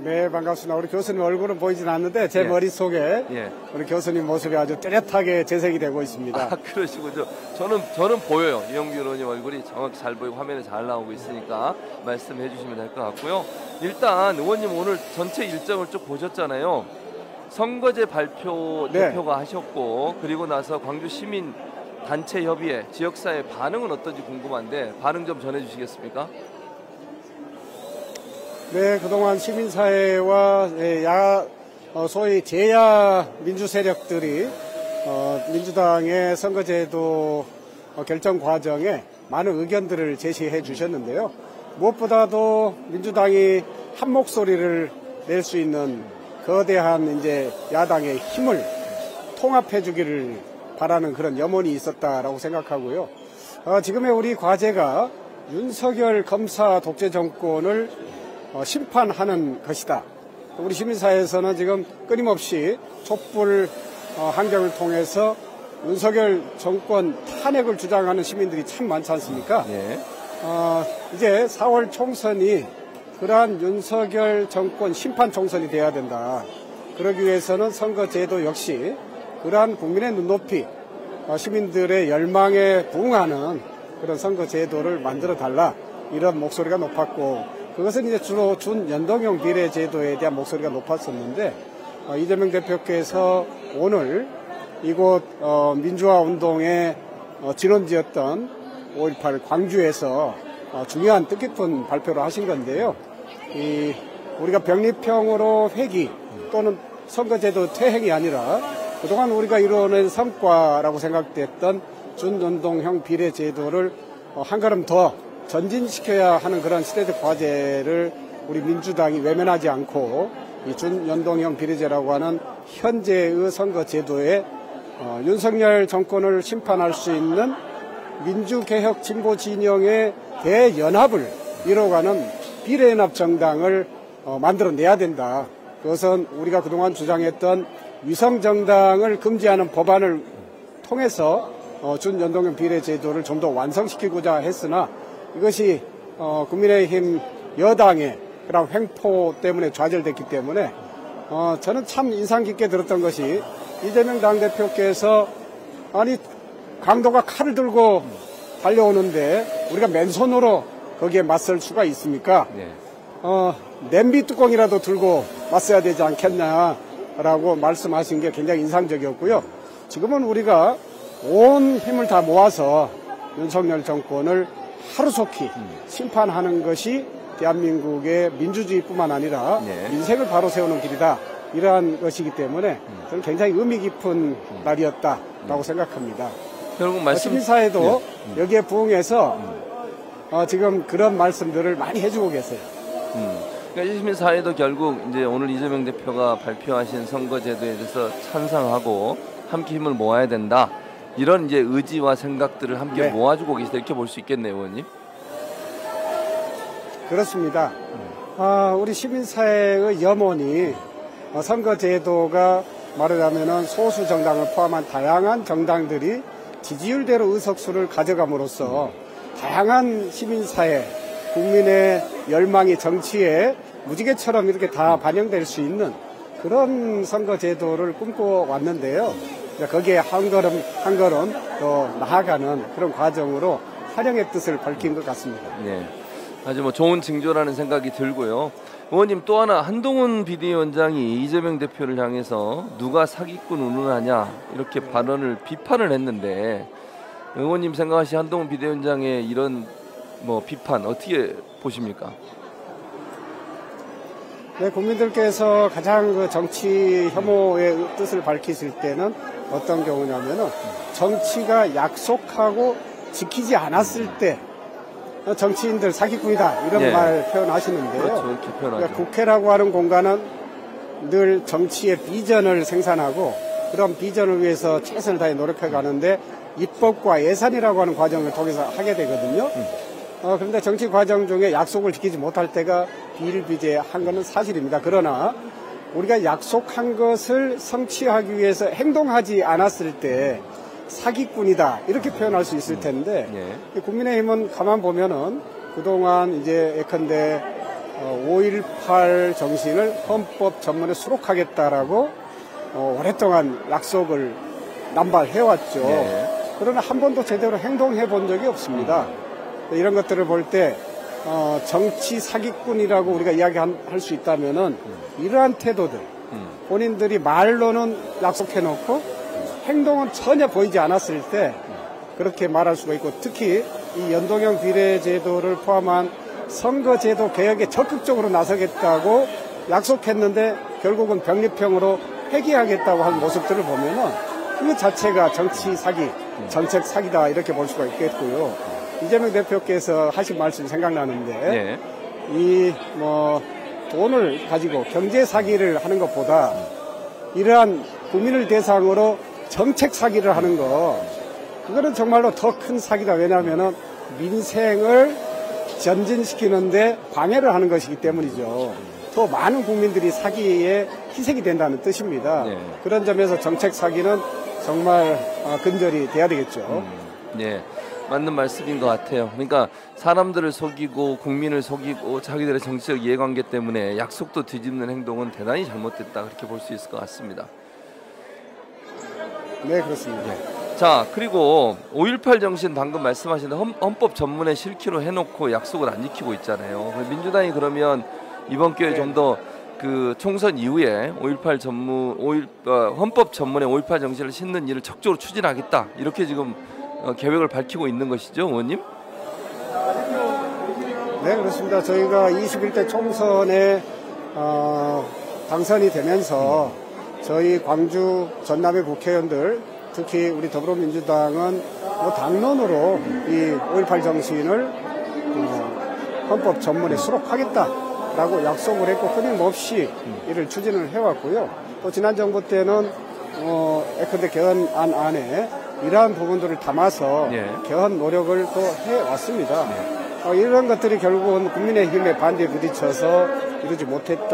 네, 반갑습니다. 우리 교수님 얼굴은 보이진 않는데 제 예. 머릿속에 예. 우리 교수님 모습이 아주 뚜렷하게 재생이 되고 있습니다. 아, 그러시군요. 저는 보여요. 이영규 의원님 얼굴이 정확히 잘 보이고 화면에 잘 나오고 있으니까 말씀해 주시면 될 것 같고요. 일단 의원님 오늘 전체 일정을 쭉 보셨잖아요. 선거제 발표 네. 대표가 하셨고 그리고 나서 광주 시민 단체 협의회 지역사회 반응은 어떤지 궁금한데 반응 좀 전해 주시겠습니까? 네, 그동안 시민사회와 소위 제야 민주 세력들이 민주당의 선거제도 결정 과정에 많은 의견들을 제시해 주셨는데요. 무엇보다도 민주당이 한 목소리를 낼 수 있는 거대한 이제 야당의 힘을 통합해 주기를 바라는 그런 염원이 있었다라고 생각하고요. 지금의 우리 과제가 윤석열 검사 독재 정권을 심판하는 것이다. 우리 시민사회에서는 지금 끊임없이 촛불 항쟁을 통해서 윤석열 정권 탄핵을 주장하는 시민들이 참 많지 않습니까? 네. 이제 4월 총선이 그러한 윤석열 정권 심판 총선이 돼야 된다. 그러기 위해서는 선거제도 역시 그러한 국민의 눈높이, 시민들의 열망에 부응하는 그런 선거제도를 만들어 달라. 이런 목소리가 높았고 그것은 이제 주로 준연동형 비례제도에 대한 목소리가 높았었는데 이재명 대표께서 오늘 이곳 민주화 운동의 진원지였던 5.18 광주에서 중요한 뜻깊은 발표를 하신 건데요. 우리가 병립형으로 회귀 또는 선거제도 퇴행이 아니라 그동안 우리가 이뤄낸 성과라고 생각됐던 준연동형 비례제도를 한 걸음 더 전진시켜야 하는 그런 시대적 과제를 우리 민주당이 외면하지 않고 이 준연동형 비례제라고 하는 현재의 선거제도에 윤석열 정권을 심판할 수 있는 민주개혁 진보 진영의 대연합을 이뤄가는 비례연합 정당을 만들어내야 된다. 그것은 우리가 그동안 주장했던 위성정당을 금지하는 법안을 통해서 준연동형 비례제도를 좀 더 완성시키고자 했으나 이것이 국민의힘 여당의 그런 횡포 때문에 좌절됐기 때문에 저는 참 인상 깊게 들었던 것이 이재명 당대표께서 아니 강도가 칼을 들고 달려오는데 우리가 맨손으로 거기에 맞설 수가 있습니까? 네. 냄비 뚜껑이라도 들고 맞서야 되지 않겠냐라고 말씀하신 게 굉장히 인상적이었고요. 지금은 우리가 온 힘을 다 모아서 윤석열 정권을 하루속히 심판하는 것이 대한민국의 민주주의뿐만 아니라 네. 민생을 바로 세우는 길이다. 이러한 것이기 때문에 저는 굉장히 의미 깊은 날이었다라고 생각합니다. 결국 말씀 시민사회도 여기에 부응해서 지금 그런 말씀들을 많이 해주고 계세요. 그러니까 시민사회도 결국 이제 오늘 이재명 대표가 발표하신 선거제도에 대해서 찬성하고 함께 힘을 모아야 된다. 이런 이제 의지와 생각들을 함께 네. 모아주고 계시다 이렇게 볼 수 있겠네요, 의원님. 그렇습니다. 우리 시민사회의 염원이 선거제도가 말하자면은 소수 정당을 포함한 다양한 정당들이 지지율대로 의석수를 가져감으로써 다양한 시민사회, 국민의 열망이 정치에 무지개처럼 이렇게 다 반영될 수 있는 그런 선거제도를 꿈꿔왔는데요. 거기에 한 걸음 한 걸음 더 나아가는 그런 과정으로 활용의 뜻을 밝힌 것 같습니다. 네, 아주 뭐 좋은 징조라는 생각이 들고요. 의원님 또 하나 한동훈 비대위원장이 이재명 대표를 향해서 누가 사기꾼 운운하냐 이렇게 비판을 했는데 의원님 생각하시 한동훈 비대위원장의 이런 뭐 비판 어떻게 보십니까? 네, 국민들께서 가장 그 정치 혐오의 뜻을 밝히실 때는 어떤 경우냐면은 정치가 약속하고 지키지 않았을 때 정치인들 사기꾼이다 이런 네. 말 표현하시는데요. 그렇죠, 이렇게 표현하죠. 그러니까 국회라고 하는 공간은 늘 정치의 비전을 생산하고 그런 비전을 위해서 최선을 다해 노력해 가는데 입법과 예산이라고 하는 과정을 통해서 하게 되거든요. 그런데 정치 과정 중에 약속을 지키지 못할 때가 비일비재한 것은 사실입니다. 그러나 우리가 약속한 것을 성취하기 위해서 행동하지 않았을 때 사기꾼이다 이렇게 표현할 수 있을 텐데 네. 국민의힘은 가만 보면은 그동안 이제 예컨대 5.18 정신을 헌법 전문에 수록하겠다라고 오랫동안 약속을 남발해왔죠. 네. 그러나 한 번도 제대로 행동해 본 적이 없습니다. 이런 것들을 볼 때 정치 사기꾼이라고 우리가 이야기할 수 있다면은 이러한 태도들, 본인들이 말로는 약속해놓고 행동은 전혀 보이지 않았을 때 그렇게 말할 수가 있고, 특히 이 연동형 비례제도를 포함한 선거제도 개혁에 적극적으로 나서겠다고 약속했는데 결국은 병립형으로 폐기하겠다고 한 모습들을 보면은 그 자체가 정치 사기, 정책 사기다 이렇게 볼 수가 있겠고요. 이재명 대표께서 하신 말씀이 생각나는데 네. 이 돈을 가지고 경제 사기를 하는 것보다 이러한 국민을 대상으로 정책 사기를 하는 거, 그거는 정말로 더 큰 사기다. 왜냐하면은 민생을 전진시키는데 방해를 하는 것이기 때문이죠. 더 많은 국민들이 사기에 희생이 된다는 뜻입니다. 네. 그런 점에서 정책 사기는 정말 근절이 돼야 되겠죠. 네, 맞는 말씀인 것 같아요. 그러니까 사람들을 속이고 국민을 속이고 자기들의 정치적 이해관계 때문에 약속도 뒤집는 행동은 대단히 잘못됐다, 그렇게 볼 수 있을 것 같습니다. 네, 그렇습니다. 자, 그리고 5.18 정신 방금 말씀하신 헌법 전문에 실기로 해놓고 약속을 안 지키고 있잖아요. 민주당이 그러면 이번 기회에 좀 더 그 총선 이후에 5.18 헌법 전문에 5.18 정신을 싣는 일을 적극적으로 추진하겠다, 이렇게 지금 계획을 밝히고 있는 것이죠, 의원님? 네, 그렇습니다. 저희가 21대 총선에 당선이 되면서 저희 광주 전남의 국회의원들, 특히 우리 더불어민주당은 당론으로 이 5.18 정신을 헌법 전문에 수록하겠다라고 약속을 했고 끊임없이 이를 추진을 해왔고요. 또 지난 정부 때는 예컨대 개헌안 안에 이러한 부분들을 담아서 개헌 노력을 또 해왔습니다. 이런 것들이 결국은 국민의힘의 반대에 부딪혀서 이루지 못했던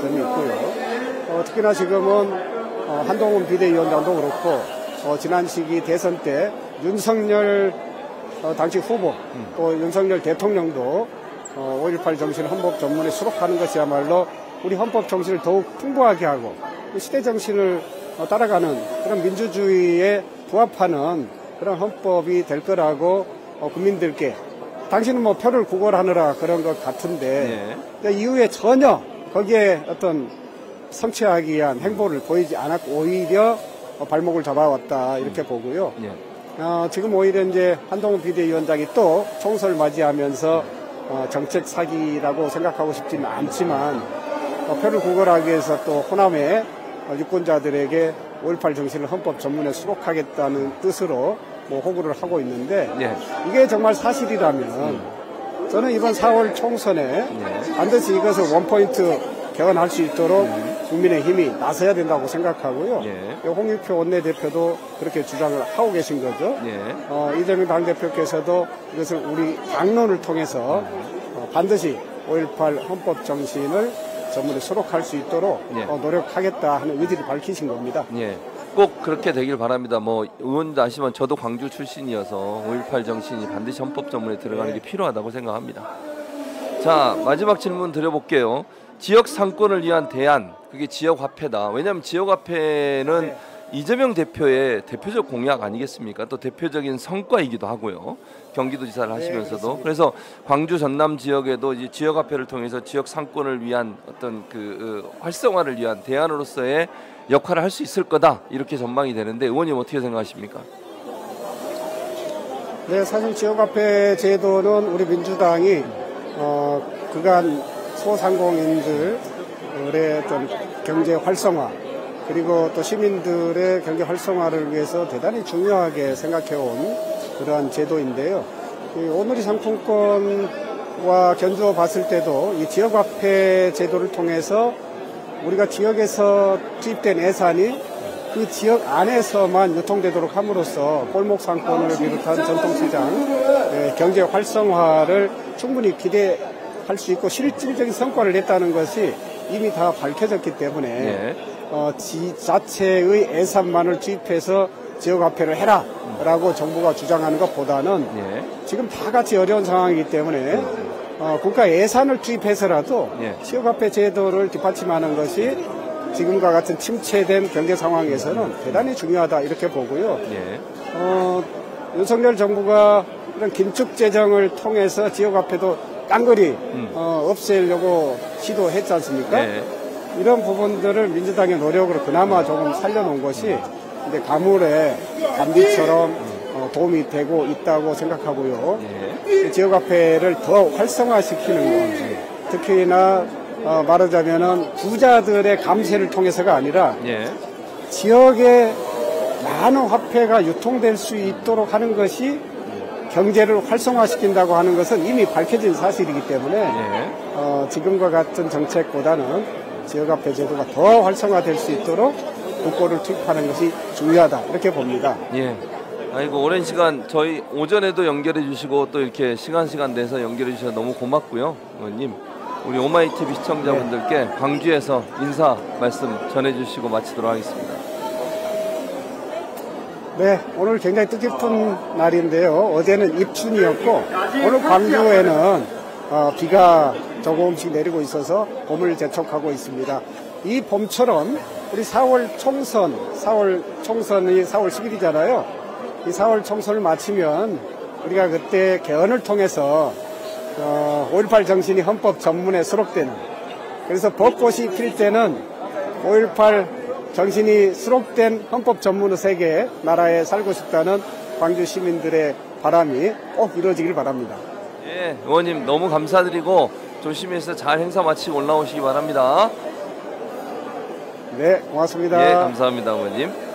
점이 있고요. 특히나 지금은 한동훈 비대위원장도 그렇고 지난 시기 대선 때 윤석열 당시 후보 또 윤석열 대통령도 5.18 정신 헌법 전문에 수록하는 것이야말로 우리 헌법 정신을 더욱 풍부하게 하고 시대 정신을 따라가는 그런 민주주의에 부합하는 그런 헌법이 될 거라고 국민들께, 당신은 표를 구걸하느라 그런 것 같은데 이후에 전혀 거기에 어떤 성취하기 위한 행보를 보이지 않았고 오히려 발목을 잡아왔다, 이렇게 보고요. 지금 오히려 이제 한동훈 비대위원장이 또 총선을 맞이하면서 정책 사기라고 생각하고 싶지는 않지만 표를 구걸하기 위해서 또 호남의 유권자들에게 5.18 정신을 헌법 전문에 수록하겠다는 뜻으로 호구를 하고 있는데 이게 정말 사실이라면 저는 이번 4월 총선에 반드시 이것을 원포인트 개헌할 수 있도록 국민의힘이 나서야 된다고 생각하고요. 홍익표 원내대표도 그렇게 주장을 하고 계신 거죠. 이재명 당대표께서도 이것을 우리 당론을 통해서 반드시 5.18 헌법 정신을 전문에 수록할 수 있도록 노력하겠다 하는 의지를 밝히신 겁니다. 꼭 그렇게 되길 바랍니다. 의원도 아시지만 저도 광주 출신이어서 5.18 정신이 반드시 헌법 전문에 들어가는 게 필요하다고 생각합니다. 자, 마지막 질문 드려볼게요. 지역 상권을 위한 대안, 그게 지역화폐다. 왜냐하면 지역화폐는 이재명 대표의 대표적 공약 아니겠습니까? 또 대표적인 성과이기도 하고요. 경기도지사를 하시면서도. 그래서 광주 전남 지역에도 이제 지역화폐를 통해서 지역 상권을 위한 어떤 활성화를 위한 대안으로서의 역할을 할 수 있을 거다, 이렇게 전망이 되는데 의원님 어떻게 생각하십니까? 네, 사실 지역화폐 제도는 우리 민주당이 그간 소상공인들의 어떤 경제 활성화, 그리고 또 시민들의 경제 활성화를 위해서 대단히 중요하게 생각해온 그러한 제도인데요. 오늘의 상품권과 견주어 봤을 때도 이 지역화폐 제도를 통해서 우리가 지역에서 투입된 예산이 그 지역 안에서만 유통되도록 함으로써 골목 상권을 비롯한 전통시장 경제 활성화를 충분히 기대할 수 있고 실질적인 성과를 냈다는 것이 이미 다 밝혀졌기 때문에 지자체의 예산만을 투입해서 지역화폐를 해라라고 정부가 주장하는 것보다는 지금 다 같이 어려운 상황이기 때문에 국가 예산을 투입해서라도 예. 지역화폐 제도를 뒷받침하는 것이 지금과 같은 침체된 경제 상황에서는 대단히 중요하다 이렇게 보고요. 예. 윤석열 정부가 이런 긴축 재정을 통해서 지역화폐도 깡그리 없애려고 시도했지 않습니까? 예. 이런 부분들을 민주당의 노력으로 그나마 조금 살려놓은 것이 이제 가물의 단비처럼 도움이 되고 있다고 생각하고요. 예. 지역화폐를 더 활성화시키는 것, 특히나 말하자면은 부자들의 감세를 통해서가 아니라 예. 지역에 많은 화폐가 유통될 수 있도록 하는 것이 경제를 활성화시킨다고 하는 것은 이미 밝혀진 사실이기 때문에 예. 지금과 같은 정책보다는 지역화폐 제도가 더 활성화될 수 있도록 국고를 투입하는 것이 중요하다 이렇게 봅니다. 예. 아이고 오랜 시간 저희 오전에도 연결해 주시고 또 이렇게 시간 내서 연결해 주셔서 너무 고맙고요. 의원님 우리 오마이TV 시청자분들께 광주에서 인사 말씀 전해 주시고 마치도록 하겠습니다. 네, 오늘 굉장히 뜻깊은 날인데요. 어제는 입춘이었고 오늘 광주에는 비가 조금씩 내리고 있어서 봄을 재촉하고 있습니다. 이 봄처럼 우리 4월 총선이 4월 10일이잖아요. 이 4월 총선을 마치면 우리가 그때 개헌을 통해서 5.18 정신이 헌법 전문에 수록되는, 그래서 벚꽃이 필 때는 5.18 정신이 수록된 헌법 전문의 세계 나라에 살고 싶다는 광주 시민들의 바람이 꼭 이루어지길 바랍니다. 예, 의원님 너무 감사드리고 조심히 해서 잘 행사 마치고 올라오시기 바랍니다. 네, 고맙습니다. 예, 감사합니다, 의원님.